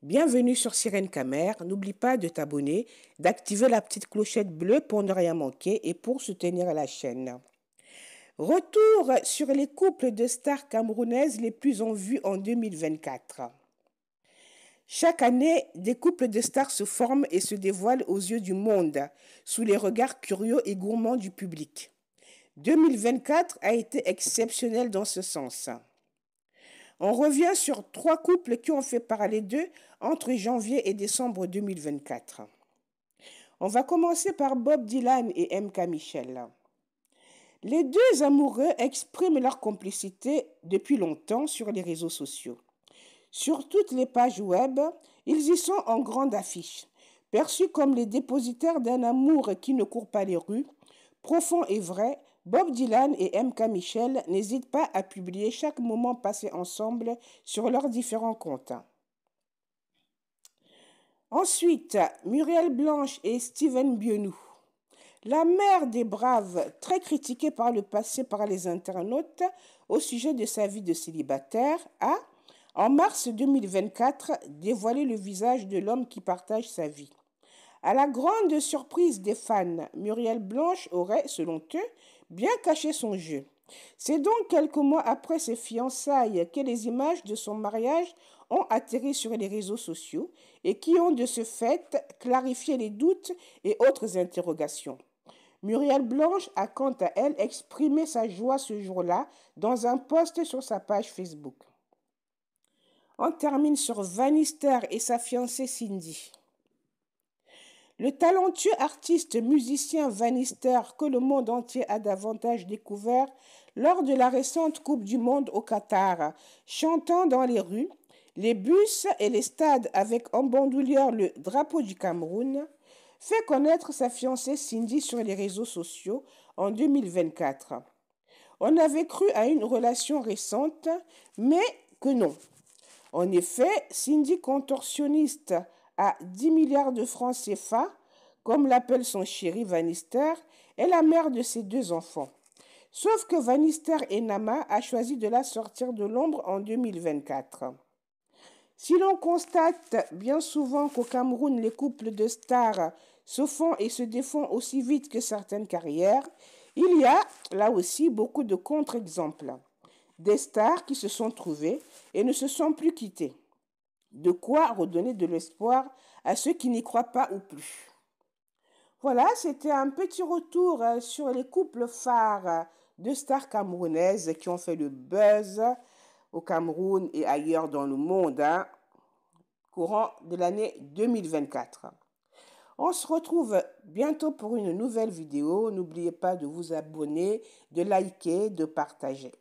Bienvenue sur Sirène Camer. N'oublie pas de t'abonner, d'activer la petite clochette bleue pour ne rien manquer et pour soutenir la chaîne. Retour sur les couples de stars camerounaises les plus en vue en 2024. Chaque année, des couples de stars se forment et se dévoilent aux yeux du monde, sous les regards curieux et gourmands du public. 2024 a été exceptionnel dans ce sens. On revient sur 3 couples qui ont fait parler d'eux entre janvier et décembre 2024. On va commencer par Bob Dylan et MK Michel. Les deux amoureux expriment leur complicité depuis longtemps sur les réseaux sociaux. Sur toutes les pages web, ils y sont en grande affiche, perçus comme les dépositaires d'un amour qui ne court pas les rues, profond et vrai. Bob Dylan et MK Michel n'hésitent pas à publier chaque moment passé ensemble sur leurs différents comptes. Ensuite, Muriel Blanche et Steven Bionou. La mère des Braves, très critiquée par le passé par les internautes au sujet de sa vie de célibataire, a, en mars 2024, dévoilé le visage de l'homme qui partage sa vie. À la grande surprise des fans, Muriel Blanche aurait, selon eux, bien caché son jeu. C'est donc quelques mois après ses fiançailles que les images de son mariage ont atterri sur les réseaux sociaux et qui ont de ce fait clarifié les doutes et autres interrogations. Muriel Blanche a quant à elle exprimé sa joie ce jour-là dans un post sur sa page Facebook. On termine sur Vanister et sa fiancée Cindy. Le talentueux artiste musicien Vanister, que le monde entier a davantage découvert lors de la récente Coupe du Monde au Qatar, chantant dans les rues, les bus et les stades avec en bandoulière le drapeau du Cameroun, fait connaître sa fiancée Cindy sur les réseaux sociaux en 2024. On avait cru à une relation récente, mais que non. En effet, Cindy, contorsionniste à 10 milliards de francs CFA, comme l'appelle son chéri Vanister, est la mère de ses 2 enfants. Sauf que Vanister et Nama a choisi de la sortir de l'ombre en 2024. Si l'on constate bien souvent qu'au Cameroun, les couples de stars se font et se défont aussi vite que certaines carrières, il y a là aussi beaucoup de contre-exemples. Des stars qui se sont trouvées et ne se sont plus quittées. De quoi redonner de l'espoir à ceux qui n'y croient pas ou plus. Voilà, c'était un petit retour sur les couples phares de stars camerounaises qui ont fait le buzz au Cameroun et ailleurs dans le monde, courant de l'année 2024. On se retrouve bientôt pour une nouvelle vidéo. N'oubliez pas de vous abonner, de liker, de partager.